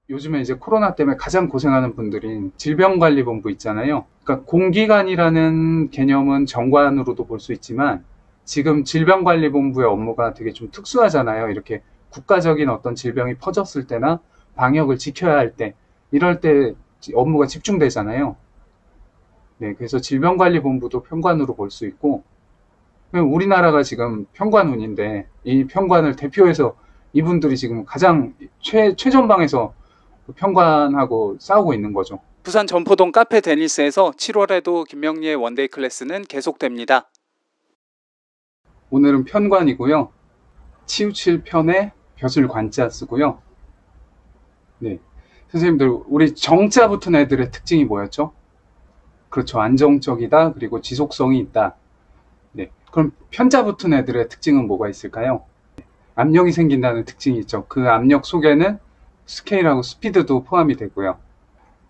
요즘에 이제 코로나 때문에 가장 고생하는 분들인 질병관리본부 있잖아요. 그러니까 공기관이라는 개념은 정관으로도 볼 수 있지만 지금 질병관리본부의 업무가 되게 좀 특수하잖아요. 이렇게 국가적인 어떤 질병이 퍼졌을 때나 방역을 지켜야 할 때, 이럴 때 업무가 집중되잖아요. 네, 그래서 질병관리본부도 편관으로 볼 수 있고, 우리나라가 지금 편관운인데 이 편관을 대표해서 이분들이 지금 가장 최전방에서 편관하고 싸우고 있는 거죠. 부산 전포동 카페 데니스에서 7월에도 김명리의 원데이 클래스는 계속됩니다. 오늘은 편관이고요. 치우칠 편에 벼슬 관자 쓰고요. 네, 선생님들 우리 정자 붙은 애들의 특징이 뭐였죠? 그렇죠. 안정적이다. 그리고 지속성이 있다. 네, 그럼 편자 붙은 애들의 특징은 뭐가 있을까요? 압력이 생긴다는 특징이 있죠. 그 압력 속에는 스케일하고 스피드도 포함이 되고요.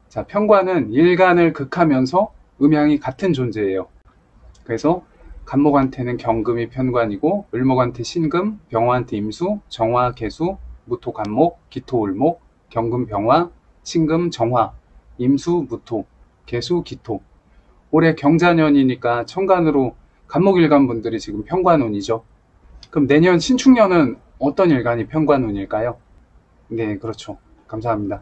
자, 편관은 일간을 극하면서 음양이 같은 존재예요. 그래서 간목한테는 경금이 편관이고, 을목한테 신금, 병화한테 임수, 정화, 개수, 무토, 간목, 기토, 을목, 경금, 병화, 신금, 정화, 임수, 무토, 개수, 기토. 올해 경자년이니까 천간으로 간목일간 분들이 지금 편관운이죠. 그럼 내년 신축년은 어떤 일간이 편관운일까요? 네, 그렇죠. 감사합니다.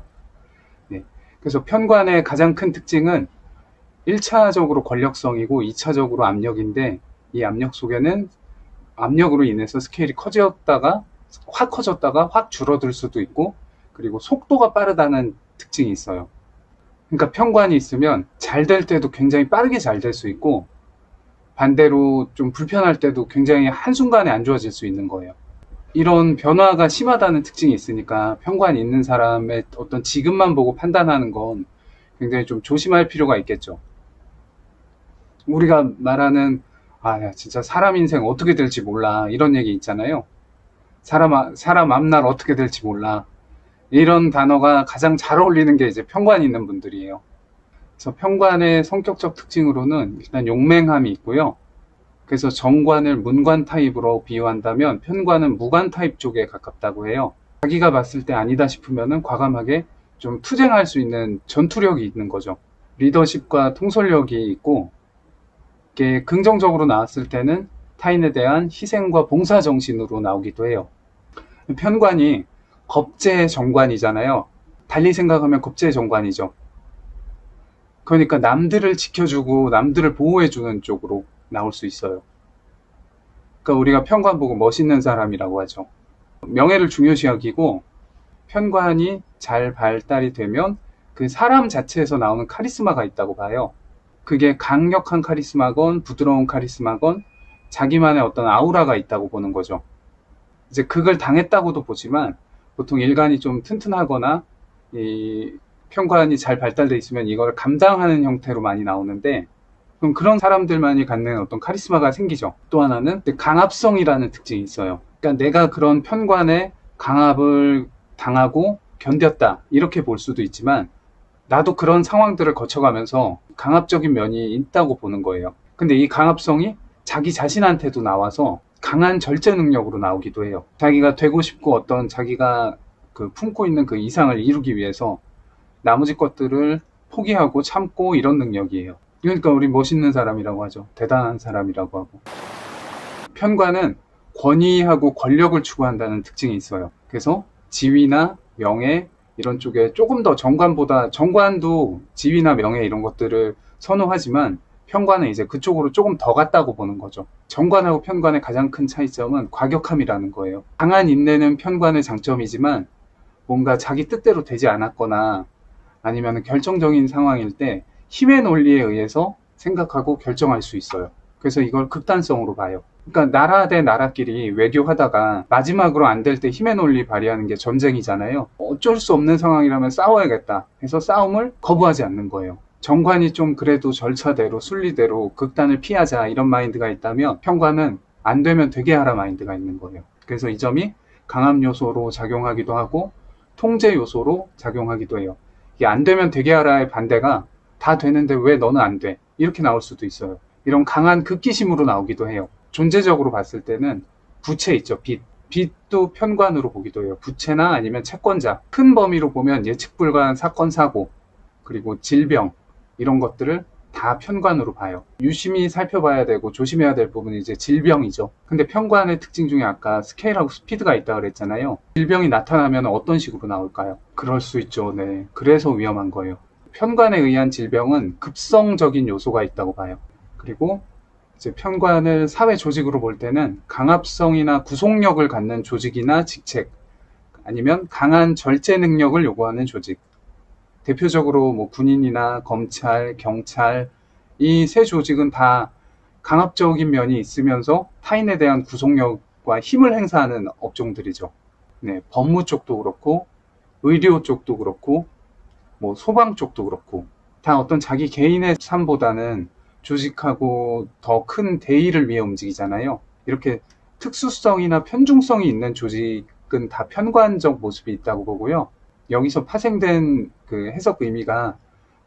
네, 그래서 편관의 가장 큰 특징은 1차적으로 권력성이고 2차적으로 압력인데, 이 압력 속에는 압력으로 인해서 스케일이 커졌다가 확 줄어들 수도 있고, 그리고 속도가 빠르다는 특징이 있어요. 그러니까 편관이 있으면 잘 될 때도 굉장히 빠르게 잘 될 수 있고, 반대로 좀 불편할 때도 굉장히 한순간에 안 좋아질 수 있는 거예요. 이런 변화가 심하다는 특징이 있으니까 편관이 있는 사람의 어떤 지금만 보고 판단하는 건 굉장히 좀 조심할 필요가 있겠죠. 우리가 말하는 야, 진짜 사람 인생 어떻게 될지 몰라, 이런 얘기 있잖아요. 사람 앞날 어떻게 될지 몰라. 이런 단어가 가장 잘 어울리는 게 이제 편관이 있는 분들이에요. 그래서 편관의 성격적 특징으로는 일단 용맹함이 있고요. 그래서 정관을 문관 타입으로 비유한다면 편관은 무관 타입 쪽에 가깝다고 해요. 자기가 봤을 때 아니다 싶으면은 과감하게 좀 투쟁할 수 있는 전투력이 있는 거죠. 리더십과 통솔력이 있고, 이게 긍정적으로 나왔을 때는 타인에 대한 희생과 봉사 정신으로 나오기도 해요. 편관이 겁재 정관이잖아요. 달리 생각하면 겁재 정관이죠. 그러니까 남들을 지켜주고 남들을 보호해주는 쪽으로 나올 수 있어요. 그러니까 우리가 편관 보고 멋있는 사람이라고 하죠. 명예를 중요시 여기고, 편관이 잘 발달이 되면 그 사람 자체에서 나오는 카리스마가 있다고 봐요. 그게 강력한 카리스마건 부드러운 카리스마건 자기만의 어떤 아우라가 있다고 보는 거죠. 이제 그걸 당했다고도 보지만, 보통 일간이 좀 튼튼하거나 이 편관이 잘 발달되어 있으면 이걸 감당하는 형태로 많이 나오는데, 그럼 그런 사람들만이 갖는 어떤 카리스마가 생기죠. 또 하나는 강압성이라는 특징이 있어요. 그러니까 내가 그런 편관에 강압을 당하고 견뎠다, 이렇게 볼 수도 있지만 나도 그런 상황들을 거쳐가면서 강압적인 면이 있다고 보는 거예요. 근데 이 강압성이 자기 자신한테도 나와서 강한 절제 능력으로 나오기도 해요. 자기가 되고 싶고 어떤 자기가 품고 있는 그 이상을 이루기 위해서 나머지 것들을 포기하고 참고, 이런 능력이에요. 그러니까 우리 멋있는 사람이라고 하죠. 대단한 사람이라고 하고. 편관은 권위하고 권력을 추구한다는 특징이 있어요. 그래서 지위나 명예 이런 쪽에 조금 더 정관도 지위나 명예 이런 것들을 선호하지만 편관은 이제 그쪽으로 조금 더 갔다고 보는 거죠. 정관하고 편관의 가장 큰 차이점은 과격함이라는 거예요. 강한 인내는 편관의 장점이지만 뭔가 자기 뜻대로 되지 않았거나 아니면 결정적인 상황일 때 힘의 논리에 의해서 생각하고 결정할 수 있어요. 그래서 이걸 극단성으로 봐요. 그러니까 나라 대 나라끼리 외교하다가 마지막으로 안 될 때 힘의 논리 발휘하는 게 전쟁이잖아요. 어쩔 수 없는 상황이라면 싸워야겠다 해서 싸움을 거부하지 않는 거예요. 정관이 좀 그래도 절차대로 순리대로 극단을 피하자, 이런 마인드가 있다면 편관은 안 되면 되게 하라 마인드가 있는 거예요. 그래서 이 점이 강압 요소로 작용하기도 하고 통제 요소로 작용하기도 해요. 이게 안 되면 되게 하라의 반대가 다 되는데 왜 너는 안 돼? 이렇게 나올 수도 있어요. 이런 강한 극기심으로 나오기도 해요. 존재적으로 봤을 때는 부채 있죠, 빚. 빚도 편관으로 보기도 해요. 부채나 아니면 채권자. 큰 범위로 보면 예측 불가한 사건, 사고, 그리고 질병, 이런 것들을 다 편관으로 봐요. 유심히 살펴봐야 되고 조심해야 될 부분이 이제 질병이죠. 근데 편관의 특징 중에 아까 스케일하고 스피드가 있다고 그랬잖아요. 질병이 나타나면 어떤 식으로 나올까요? 그럴 수 있죠. 네. 그래서 위험한 거예요. 편관에 의한 질병은 급성적인 요소가 있다고 봐요. 그리고 이제 편관을 사회 조직으로 볼 때는 강압성이나 구속력을 갖는 조직이나 직책, 아니면 강한 절제 능력을 요구하는 조직. 대표적으로 뭐 군인이나 검찰, 경찰, 이 세 조직은 다 강압적인 면이 있으면서 타인에 대한 구속력과 힘을 행사하는 업종들이죠. 네, 법무 쪽도 그렇고, 의료 쪽도 그렇고, 뭐 소방 쪽도 그렇고, 다 어떤 자기 개인의 삶보다는 조직하고 더 큰 대의를 위해 움직이잖아요. 이렇게 특수성이나 편중성이 있는 조직은 다 편관적 모습이 있다고 보고요. 여기서 파생된 그 해석 의미가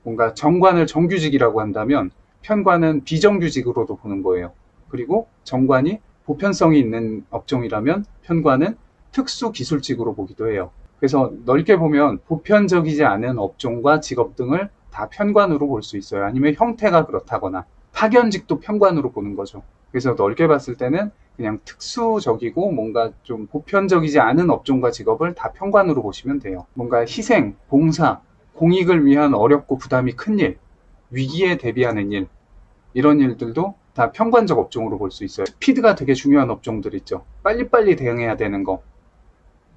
뭔가 정관을 정규직이라고 한다면 편관은 비정규직으로도 보는 거예요. 그리고 정관이 보편성이 있는 업종이라면 편관은 특수기술직으로 보기도 해요. 그래서 넓게 보면 보편적이지 않은 업종과 직업 등을 다 편관으로 볼 수 있어요. 아니면 형태가 그렇다거나 파견직도 편관으로 보는 거죠. 그래서 넓게 봤을 때는 그냥 특수적이고 뭔가 좀 보편적이지 않은 업종과 직업을 다 편관으로 보시면 돼요. 뭔가 희생, 봉사, 공익을 위한 어렵고 부담이 큰 일, 위기에 대비하는 일, 이런 일들도 다 편관적 업종으로 볼 수 있어요. 스피드가 되게 중요한 업종들 있죠. 빨리빨리 대응해야 되는 거.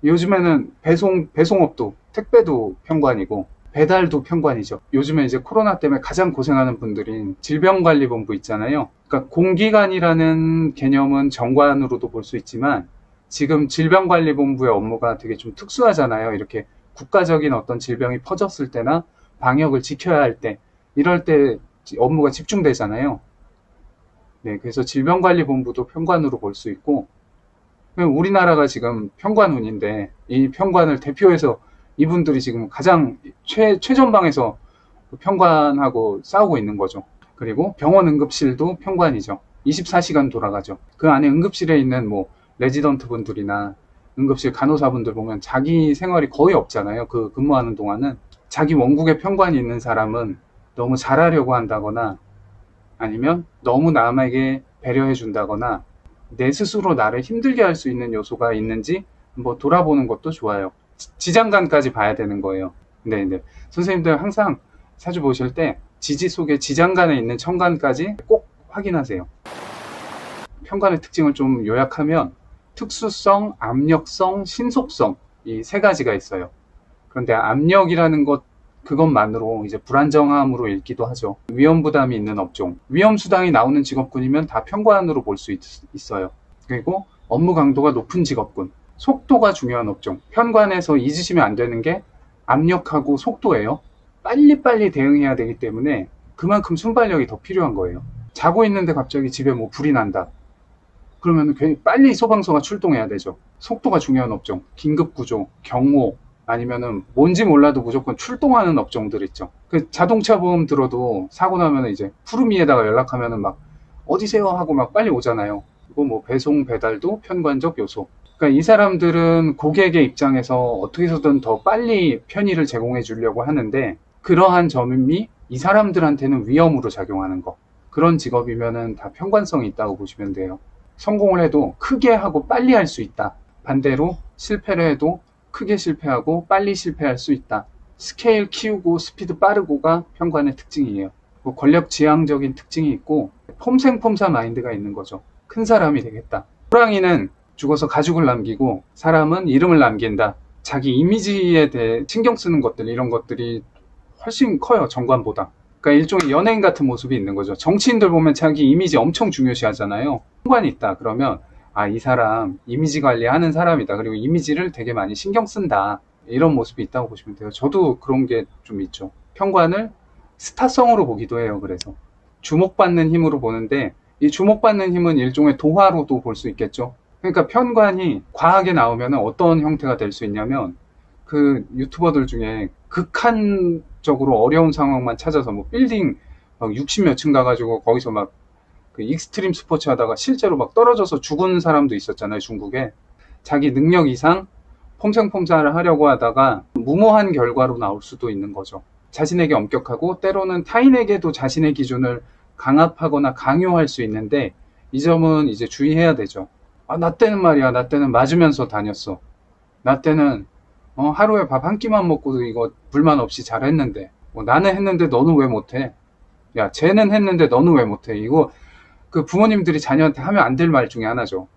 요즘에는 배송업도, 택배도 편관이고, 배달도 편관이죠. 요즘에 이제 코로나 때문에 가장 고생하는 분들인 질병관리본부 있잖아요. 그러니까 공기관이라는 개념은 정관으로도 볼 수 있지만 지금 질병관리본부의 업무가 되게 좀 특수하잖아요. 이렇게 국가적인 어떤 질병이 퍼졌을 때나 방역을 지켜야 할 때, 이럴 때 업무가 집중되잖아요. 네, 그래서 질병관리본부도 편관으로 볼 수 있고, 우리나라가 지금 편관운인데 이 편관을 대표해서 이분들이 지금 가장 최전방에서 편관하고 싸우고 있는 거죠. 그리고 병원 응급실도 편관이죠. 24시간 돌아가죠. 그 안에 응급실에 있는 뭐 레지던트 분들이나 응급실 간호사분들 보면 자기 생활이 거의 없잖아요. 그 근무하는 동안은. 자기 원국에 편관이 있는 사람은 너무 잘하려고 한다거나 아니면 너무 남에게 배려해 준다거나 내 스스로 나를 힘들게 할 수 있는 요소가 있는지 한번 돌아보는 것도 좋아요. 지장간까지 봐야 되는 거예요. 네네. 선생님들 항상 사주 보실 때 지지 속에 지장간에 있는 천간까지 꼭 확인하세요. 편관의 특징을 좀 요약하면 특수성, 압력성, 신속성, 이 세 가지가 있어요. 그런데 압력이라는 그것만으로 이제 불안정함으로 읽기도 하죠. 위험 부담이 있는 업종, 위험 수당이 나오는 직업군이면 다 편관으로 볼 수 있어요. 그리고 업무 강도가 높은 직업군, 속도가 중요한 업종. 편관에서 잊으시면 안 되는 게 압력하고 속도예요. 빨리빨리 대응해야 되기 때문에 그만큼 순발력이 더 필요한 거예요. 자고 있는데 갑자기 집에 뭐 불이 난다. 그러면 빨리 소방서가 출동해야 되죠. 속도가 중요한 업종, 긴급구조, 경호, 아니면은 뭔지 몰라도 무조건 출동하는 업종들 있죠. 그 자동차 보험 들어도 사고 나면은 이제 푸르미에다가 연락하면은 막 어디세요 하고 막 빨리 오잖아요. 그리고 뭐 배송 배달도 편관적 요소. 그러니까 이 사람들은 고객의 입장에서 어떻게 해서든 더 빨리 편의를 제공해 주려고 하는데 그러한 점이 이 사람들한테는 위험으로 작용하는 거. 그런 직업이면은 다 편관성이 있다고 보시면 돼요. 성공을 해도 크게 하고 빨리 할 수 있다. 반대로 실패를 해도 크게 실패하고 빨리 실패할 수 있다. 스케일 키우고 스피드 빠르고가 편관의 특징이에요. 뭐 권력 지향적인 특징이 있고 폼생폼사 마인드가 있는 거죠. 큰 사람이 되겠다. 호랑이는 죽어서 가죽을 남기고 사람은 이름을 남긴다. 자기 이미지에 대해 신경 쓰는 것들, 이런 것들이 훨씬 커요. 정관보다. 그러니까 일종의 연예인 같은 모습이 있는 거죠. 정치인들 보면 자기 이미지 엄청 중요시 하잖아요. 편관이 있다 그러면 이 사람 이미지 관리하는 사람이다. 그리고 이미지를 되게 많이 신경 쓴다. 이런 모습이 있다고 보시면 돼요. 저도 그런 게 좀 있죠. 편관을 스타성으로 보기도 해요. 그래서 주목받는 힘으로 보는데 이 주목받는 힘은 일종의 도화로도 볼 수 있겠죠. 그러니까 편관이 과하게 나오면 어떤 형태가 될 수 있냐면 그 유튜버들 중에 극한적으로 어려운 상황만 찾아서 뭐 빌딩 막 60몇 층 가가지고 거기서 막 그 익스트림 스포츠 하다가 실제로 막 떨어져서 죽은 사람도 있었잖아요, 중국에. 자기 능력 이상 폼생폼사를 하려고 하다가 무모한 결과로 나올 수도 있는 거죠. 자신에게 엄격하고 때로는 타인에게도 자신의 기준을 강압하거나 강요할 수 있는데 이 점은 이제 주의해야 되죠. 나 때는 말이야, 나 때는 맞으면서 다녔어. 나 때는 하루에 밥 한 끼만 먹고도 이거 불만 없이 잘했는데 나는 했는데 너는 왜 못해? 야, 쟤는 했는데 너는 왜 못해? 이거 그 부모님들이 자녀한테 하면 안 될 말 중에 하나죠.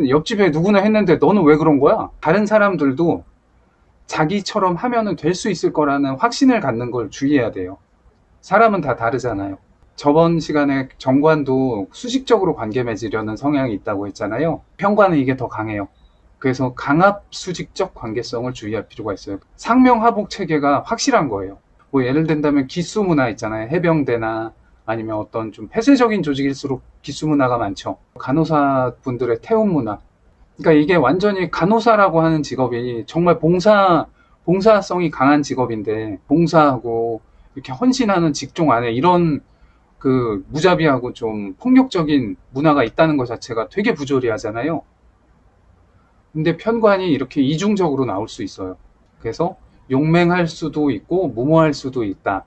옆집에 누구나 했는데 너는 왜 그런 거야? 다른 사람들도 자기처럼 하면은 될 수 있을 거라는 확신을 갖는 걸 주의해야 돼요. 사람은 다 다르잖아요. 저번 시간에 정관도 수직적으로 관계 맺으려는 성향이 있다고 했잖아요. 편관은 이게 더 강해요. 그래서 강압 수직적 관계성을 주의할 필요가 있어요. 상명하복 체계가 확실한 거예요. 뭐 예를 든다면 기수 문화 있잖아요. 해병대나 아니면 어떤 좀 폐쇄적인 조직일수록 기수 문화가 많죠. 간호사 분들의 태움 문화. 그러니까 이게 완전히 간호사라고 하는 직업이 정말 봉사성이 강한 직업인데 봉사하고 이렇게 헌신하는 직종 안에 이런 그 무자비하고 좀 폭력적인 문화가 있다는 것 자체가 되게 부조리하잖아요. 근데 편관이 이렇게 이중적으로 나올 수 있어요. 그래서 용맹할 수도 있고 무모할 수도 있다.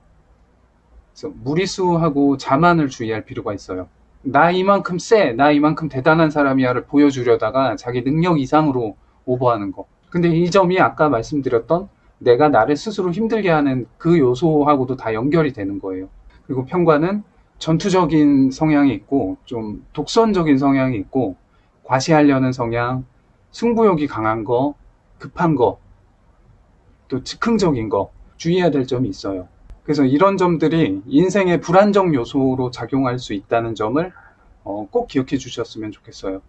그래서 무리수하고 자만을 주의할 필요가 있어요. 나 이만큼 나 이만큼 대단한 사람이야를 보여주려다가 자기 능력 이상으로 오버하는 거. 근데 이 점이 아까 말씀드렸던 내가 나를 스스로 힘들게 하는 그 요소하고도 다 연결이 되는 거예요. 그리고 편관은 전투적인 성향이 있고 좀 독선적인 성향이 있고 과시하려는 성향, 승부욕이 강한 거, 급한 거, 또 즉흥적인 거 주의해야 될 점이 있어요. 그래서 이런 점들이 인생의 불안정 요소로 작용할 수 있다는 점을 꼭 기억해 주셨으면 좋겠어요.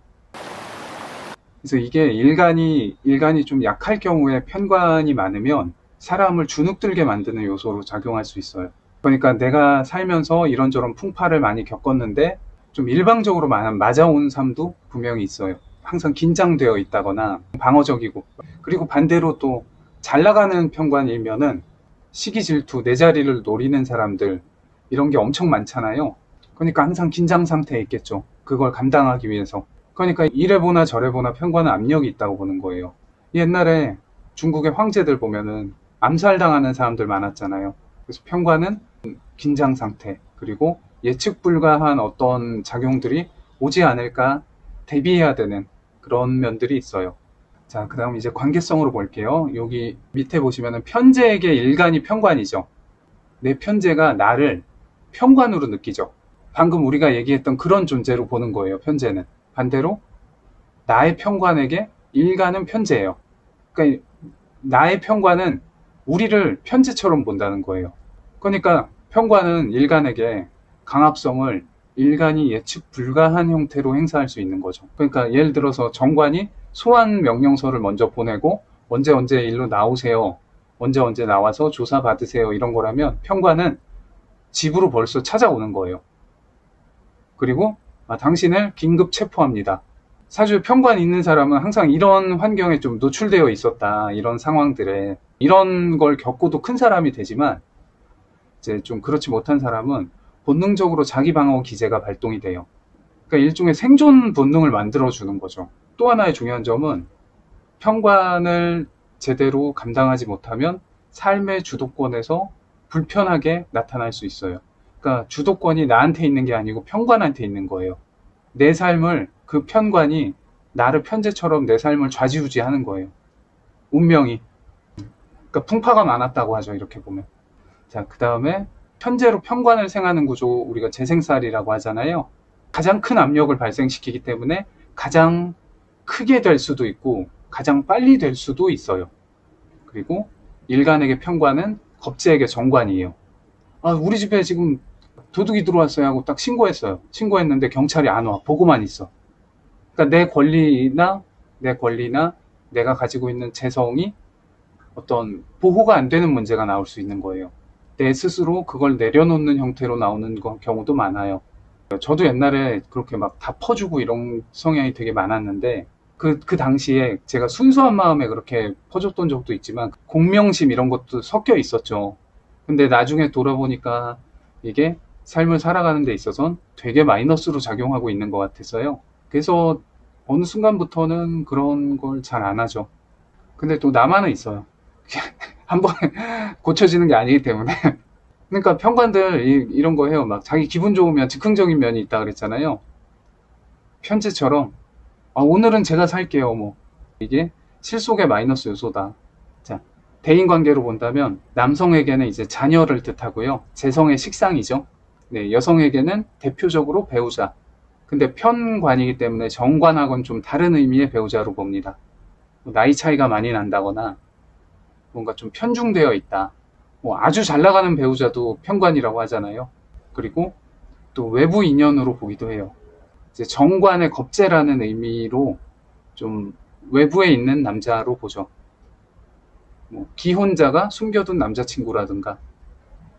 그래서 이게 일간이 좀 약할 경우에 편관이 많으면 사람을 주눅들게 만드는 요소로 작용할 수 있어요. 그러니까 내가 살면서 이런저런 풍파를 많이 겪었는데 좀 일방적으로 맞아온 삶도 분명히 있어요. 항상 긴장되어 있다거나 방어적이고, 그리고 반대로 또 잘 나가는 편관이면은 시기 질투, 내 자리를 노리는 사람들 이런 게 엄청 많잖아요. 그러니까 항상 긴장 상태에 있겠죠. 그걸 감당하기 위해서. 그러니까 이래 보나 저래 보나 편관은 압력이 있다고 보는 거예요. 옛날에 중국의 황제들 보면은 암살당하는 사람들 많았잖아요. 그래서 편관은 긴장 상태, 그리고 예측 불가한 어떤 작용들이 오지 않을까 대비해야 되는 그런 면들이 있어요. 자, 그 다음 이제 관계성으로 볼게요. 여기 밑에 보시면은 편재에게 일간이 편관이죠. 내 편재가 나를 편관으로 느끼죠. 방금 우리가 얘기했던 그런 존재로 보는 거예요, 편재는. 반대로 나의 편관에게 일간은 편재예요. 그러니까 나의 편관은 우리를 편재처럼 본다는 거예요. 그러니까 편관은 일간에게 강압성을 일간이 예측 불가한 형태로 행사할 수 있는 거죠. 그러니까 예를 들어서 정관이 소환 명령서를 먼저 보내고 언제 일로 나오세요, 언제 나와서 조사 받으세요 이런 거라면 편관은 집으로 벌써 찾아오는 거예요. 그리고 당신을 긴급 체포합니다. 사실 편관이 있는 사람은 항상 이런 환경에 좀 노출되어 있었다. 이런 상황들에 이런 걸 겪고도 큰 사람이 되지만 이제 좀 그렇지 못한 사람은 본능적으로 자기 방어 기제가 발동이 돼요. 그러니까 일종의 생존 본능을 만들어주는 거죠. 또 하나의 중요한 점은 편관을 제대로 감당하지 못하면 삶의 주도권에서 불편하게 나타날 수 있어요. 그러니까 주도권이 나한테 있는 게 아니고 편관한테 있는 거예요. 내 삶을 그 편관이 나를 편재처럼 내 삶을 좌지우지하는 거예요. 운명이. 그러니까 풍파가 많았다고 하죠, 이렇게 보면. 자, 그 다음에 편재로 편관을 생하는 구조, 우리가 재생살이라고 하잖아요. 가장 큰 압력을 발생시키기 때문에 가장 크게 될 수도 있고 가장 빨리 될 수도 있어요. 그리고 일간에게 편관은 겁재에게 정관이에요. 우리 집에 지금 도둑이 들어왔어요 하고 딱 신고했어요. 신고했는데 경찰이 안 와. 보고만 있어. 그러니까 내 권리나 내가 가지고 있는 재성이 어떤 보호가 안 되는 문제가 나올 수 있는 거예요. 내 스스로 그걸 내려놓는 형태로 나오는 경우도 많아요. 저도 옛날에 그렇게 막 다 퍼주고 이런 성향이 되게 많았는데 그 당시에 제가 순수한 마음에 그렇게 퍼줬던 적도 있지만 공명심 이런 것도 섞여 있었죠. 근데 나중에 돌아보니까 이게 삶을 살아가는 데 있어서는 되게 마이너스로 작용하고 있는 것 같았어요. 그래서 어느 순간부터는 그런 걸 잘 안 하죠. 근데 또 나만은 있어요. 한 번에 고쳐지는 게 아니기 때문에. 그러니까 평관들 이런 거 해요. 막 자기 기분 좋으면 즉흥적인 면이 있다 그랬잖아요. 편지처럼 오늘은 제가 살게요. 뭐 이게 실속의 마이너스 요소다. 자, 대인 관계로 본다면 남성에게는 이제 자녀를 뜻하고요. 재성의 식상이죠. 네, 여성에게는 대표적으로 배우자. 근데 편관이기 때문에 정관하고는 좀 다른 의미의 배우자로 봅니다. 나이 차이가 많이 난다거나 뭔가 좀 편중되어 있다. 뭐 아주 잘 나가는 배우자도 편관이라고 하잖아요. 그리고 또 외부 인연으로 보기도 해요. 이제 정관의 겁재라는 의미로 좀 외부에 있는 남자로 보죠. 뭐 기혼자가 숨겨둔 남자친구라든가.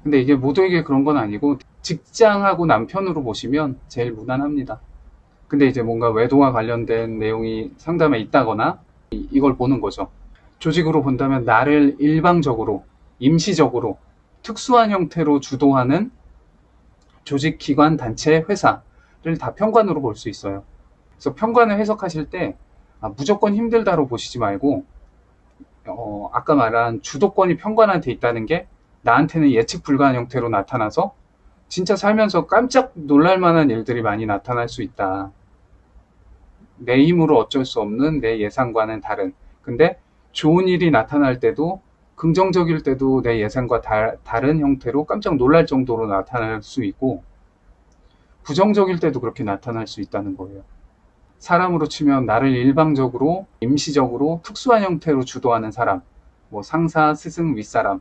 근데 이게 모두에게 그런 건 아니고 직장하고 남편으로 보시면 제일 무난합니다. 근데 이제 뭔가 외도와 관련된 내용이 상담에 있다거나 이걸 보는 거죠. 조직으로 본다면 나를 일방적으로, 임시적으로, 특수한 형태로 주도하는 조직, 기관, 단체, 회사를 다 편관으로 볼 수 있어요. 그래서 편관을 해석하실 때 무조건 힘들다로 보시지 말고 아까 말한 주도권이 편관한테 있다는 게 나한테는 예측 불가한 형태로 나타나서 진짜 살면서 깜짝 놀랄 만한 일들이 많이 나타날 수 있다. 내 힘으로 어쩔 수 없는 내 예상과는 다른. 근데 좋은 일이 나타날 때도 긍정적일 때도 내 예상과 다른 형태로 깜짝 놀랄 정도로 나타날 수 있고 부정적일 때도 그렇게 나타날 수 있다는 거예요. 사람으로 치면 나를 일방적으로, 임시적으로, 특수한 형태로 주도하는 사람, 뭐 상사, 스승, 윗사람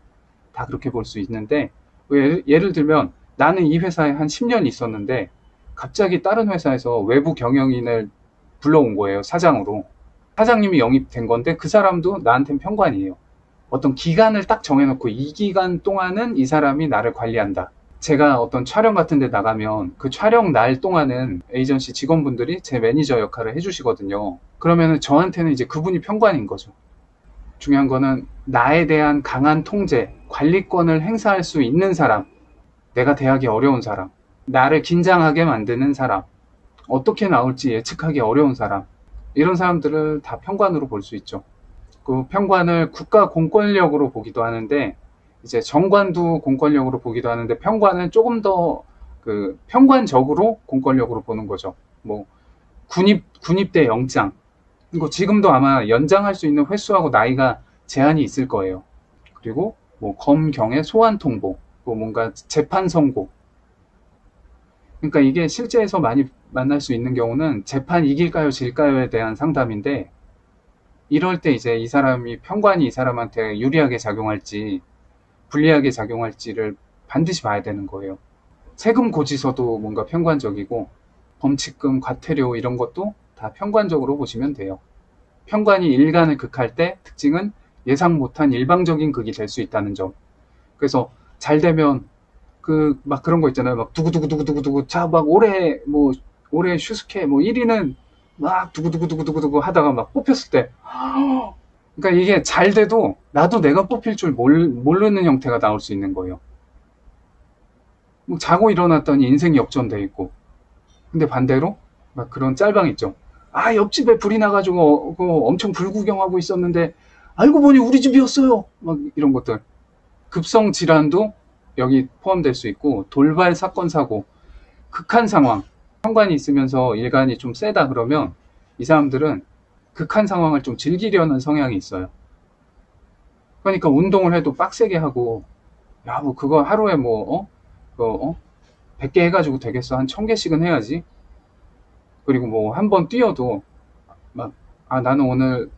다 그렇게 볼 수 있는데 예를 들면 나는 이 회사에 한 10년 있었는데 갑자기 다른 회사에서 외부 경영인을 불러온 거예요. 사장으로. 사장님이 영입된 건데 그 사람도 나한테는 편관이에요. 어떤 기간을 딱 정해놓고 이 기간 동안은 이 사람이 나를 관리한다. 제가 어떤 촬영 같은 데 나가면 그 촬영 날 동안은 에이전시 직원분들이 제 매니저 역할을 해주시거든요. 그러면은 저한테는 이제 그분이 편관인 거죠. 중요한 거는 나에 대한 강한 통제, 관리권을 행사할 수 있는 사람, 내가 대하기 어려운 사람, 나를 긴장하게 만드는 사람, 어떻게 나올지 예측하기 어려운 사람, 이런 사람들을 다 편관으로 볼 수 있죠. 그 편관을 국가 공권력으로 보기도 하는데 이제 정관도 공권력으로 보기도 하는데 편관은 조금 더 그 편관적으로 공권력으로 보는 거죠. 뭐 군입대 영장 이거 지금도 아마 연장할 수 있는 횟수하고 나이가 제한이 있을 거예요. 그리고 뭐 검경의 소환 통보, 뭐 뭔가 재판 선고. 그러니까 이게 실제에서 많이 만날 수 있는 경우는 재판 이길까요 질까요에 대한 상담인데 이럴 때 이제 이 사람이 편관이 이 사람한테 유리하게 작용할지 불리하게 작용할지를 반드시 봐야 되는 거예요. 세금 고지서도 뭔가 편관적이고 범칙금, 과태료 이런 것도 다 편관적으로 보시면 돼요. 편관이 일간을 극할 때 특징은 예상 못한 일방적인 극이 될 수 있다는 점. 그래서 잘 되면 막 그런 거 있잖아요. 막 두구두구두구두구두구 자 막 올해 슈스케 뭐 1위는 막 두구두구두구두구두구 하다가 막 뽑혔을 때 그러니까 이게 잘 돼도 나도 내가 뽑힐 줄 모르는 형태가 나올 수 있는 거예요. 뭐 자고 일어났더니 인생이 역전돼 있고 근데 반대로 막 그런 짤방 있죠. 옆집에 불이 나가지고 엄청 불구경하고 있었는데 알고 보니 우리 집이었어요. 막 이런 것들. 급성 질환도 여기 포함될 수 있고 돌발 사건 사고 극한 상황 현관이 있으면서 일간이 좀 세다 그러면 이 사람들은 극한 상황을 좀 즐기려는 성향이 있어요. 그러니까 운동을 해도 빡세게 하고 야 뭐 그거 하루에 100개 해가지고 되겠어. 한 1000개씩은 해야지. 그리고 뭐 한 번 뛰어도 막 나는 오늘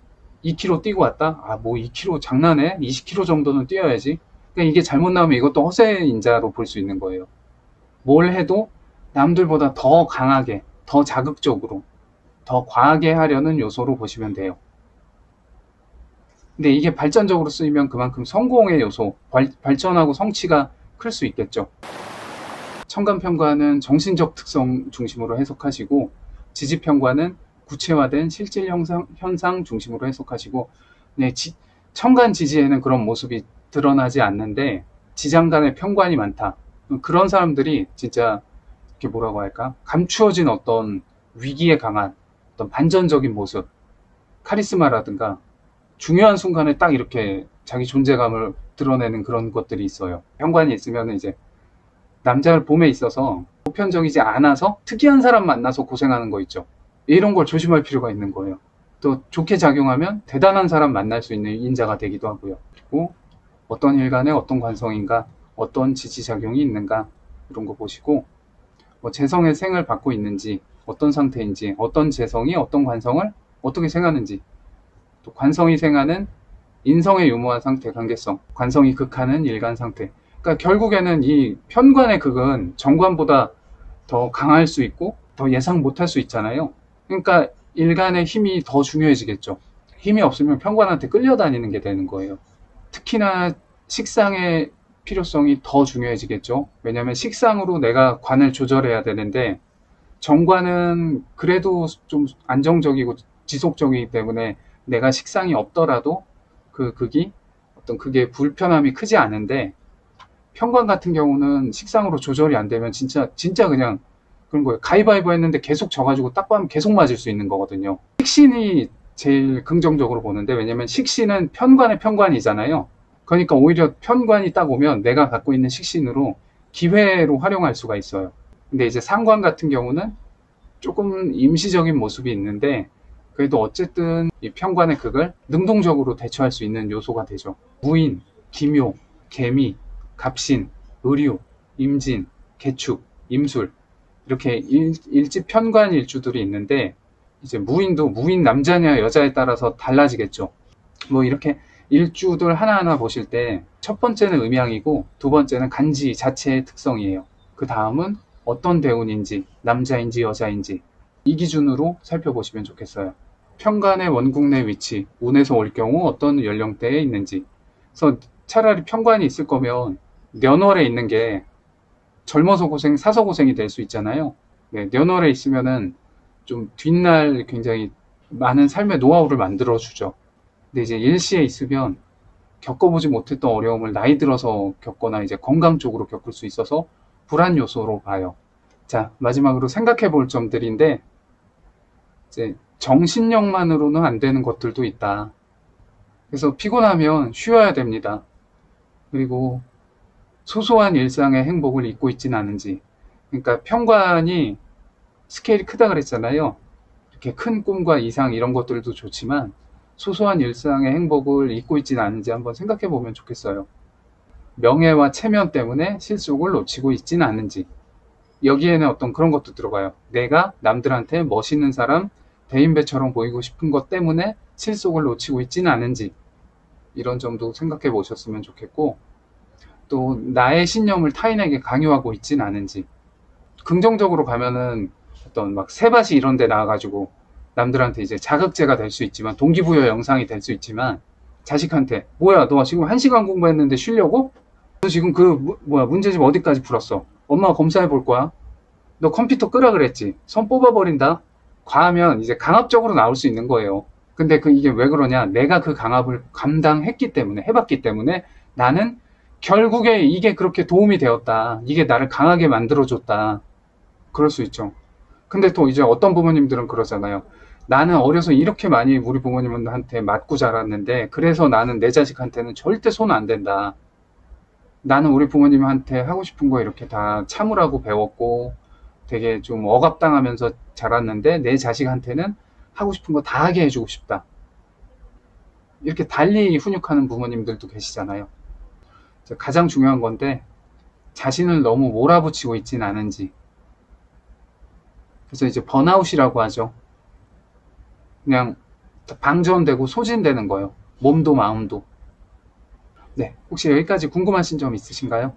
2km 뛰고 왔다. 뭐 2km 장난해? 20km 정도는 뛰어야지. 그러니까 이게 잘못 나오면 이것도 허세인자로 볼 수 있는 거예요. 뭘 해도 남들보다 더 강하게, 더 자극적으로, 더 과하게 하려는 요소로 보시면 돼요. 근데 이게 발전적으로 쓰이면 그만큼 성공의 요소, 발전하고 성취가 클 수 있겠죠. 천간평가는 정신적 특성 중심으로 해석하시고 지지평가는 구체화된 실질 현상 중심으로 해석하시고 네, 천간지지에는 그런 모습이 드러나지 않는데 지장간에 편관이 많다. 그런 사람들이 진짜 이렇게 뭐라고 할까? 감추어진 어떤 위기에 강한 어떤 반전적인 모습, 카리스마라든가 중요한 순간에 딱 이렇게 자기 존재감을 드러내는 그런 것들이 있어요. 현관이 있으면 이제 남자를 봄에 있어서 보편적이지 않아서 특이한 사람 만나서 고생하는 거 있죠. 이런 걸 조심할 필요가 있는 거예요. 또 좋게 작용하면 대단한 사람 만날 수 있는 인자가 되기도 하고요. 그리고 어떤 일간에 어떤 관성인가, 어떤 지지작용이 있는가 이런 거 보시고 뭐 재성의 생을 받고 있는지, 어떤 상태인지, 어떤 재성이 어떤 관성을 어떻게 생하는지, 또 관성이 생하는 인성의 유무한 상태, 관계성, 관성이 극하는 일간 상태. 그러니까 결국에는 이 편관의 극은 정관보다 더 강할 수 있고 더 예상 못할 수 있잖아요. 그러니까 일간의 힘이 더 중요해지겠죠. 힘이 없으면 편관한테 끌려다니는 게 되는 거예요. 특히나 식상의 필요성이 더 중요해지겠죠. 왜냐하면 식상으로 내가 관을 조절해야 되는데 정관은 그래도 좀 안정적이고 지속적이기 때문에 내가 식상이 없더라도 그 극이 어떤 그게 불편함이 크지 않은데 편관 같은 경우는 식상으로 조절이 안 되면 진짜 그냥 그런 거예요. 가위바위보 했는데 계속 져가지고 딱 봐면 계속 맞을 수 있는 거거든요. 식신이 제일 긍정적으로 보는데 왜냐면 식신은 편관의 편관이잖아요. 그러니까 오히려 편관이 딱 오면 내가 갖고 있는 식신으로 기회로 활용할 수가 있어요. 근데 이제 상관 같은 경우는 조금 임시적인 모습이 있는데 그래도 어쨌든 이 편관의 극을 능동적으로 대처할 수 있는 요소가 되죠. 무인, 기묘, 개미, 갑신, 의류, 임진, 개축, 임술 이렇게 일지 편관 일주들이 있는데 이제 무인도 무인 남자냐 여자에 따라서 달라지겠죠. 뭐 이렇게 일주들 하나하나 보실 때 첫 번째는 음양이고 두 번째는 간지 자체의 특성이에요. 그 다음은 어떤 대운인지 남자인지 여자인지 이 기준으로 살펴보시면 좋겠어요. 편관의 원국 내 위치, 운에서 올 경우 어떤 연령대에 있는지. 그래서 차라리 편관이 있을 거면 년월에 있는 게 젊어서 고생, 사서 고생이 될 수 있잖아요. 네, 년월에 있으면은 좀 뒷날 굉장히 많은 삶의 노하우를 만들어주죠. 근데 이제 일시에 있으면 겪어보지 못했던 어려움을 나이 들어서 겪거나 이제 건강 쪽으로 겪을 수 있어서 불안 요소로 봐요. 자, 마지막으로 생각해 볼 점들인데, 이제 정신력만으로는 안 되는 것들도 있다. 그래서 피곤하면 쉬어야 됩니다. 그리고 소소한 일상의 행복을 잊고 있지는 않은지. 그러니까 편관이 스케일이 크다 그랬잖아요. 이렇게 큰 꿈과 이상 이런 것들도 좋지만 소소한 일상의 행복을 잊고 있지는 않은지 한번 생각해 보면 좋겠어요. 명예와 체면 때문에 실속을 놓치고 있지는 않은지. 여기에는 어떤 그런 것도 들어가요. 내가 남들한테 멋있는 사람, 대인배처럼 보이고 싶은 것 때문에 실속을 놓치고 있지는 않은지. 이런 점도 생각해 보셨으면 좋겠고, 또 나의 신념을 타인에게 강요하고 있지는 않은지. 긍정적으로 가면은 어떤 막 세밭이 이런 데 나와가지고 남들한테 이제 자극제가 될 수 있지만, 동기부여 영상이 될 수 있지만, 자식한테 뭐야 너 지금 1시간 공부했는데 쉬려고? 너 지금 문제집 어디까지 풀었어? 엄마가 검사해 볼 거야. 너 컴퓨터 끄라 그랬지. 손 뽑아버린다. 과하면 이제 강압적으로 나올 수 있는 거예요. 근데 이게 왜 그러냐? 내가 그 강압을 감당했기 때문에, 해봤기 때문에 나는 결국에 이게 그렇게 도움이 되었다. 이게 나를 강하게 만들어줬다. 그럴 수 있죠. 근데 또 이제 어떤 부모님들은 그러잖아요. 나는 어려서 이렇게 많이 우리 부모님한테 맞고 자랐는데 그래서 나는 내 자식한테는 절대 손 안 댄다. 나는 우리 부모님한테 하고 싶은 거 이렇게 다 참으라고 배웠고 되게 좀 억압당하면서 자랐는데 내 자식한테는 하고 싶은 거 다 하게 해주고 싶다. 이렇게 달리 훈육하는 부모님들도 계시잖아요. 가장 중요한 건데 자신을 너무 몰아붙이고 있지는 않은지. 그래서 이제 번아웃이라고 하죠. 그냥 방전되고 소진되는 거예요. 몸도 마음도. 네, 혹시 여기까지 궁금하신 점 있으신가요?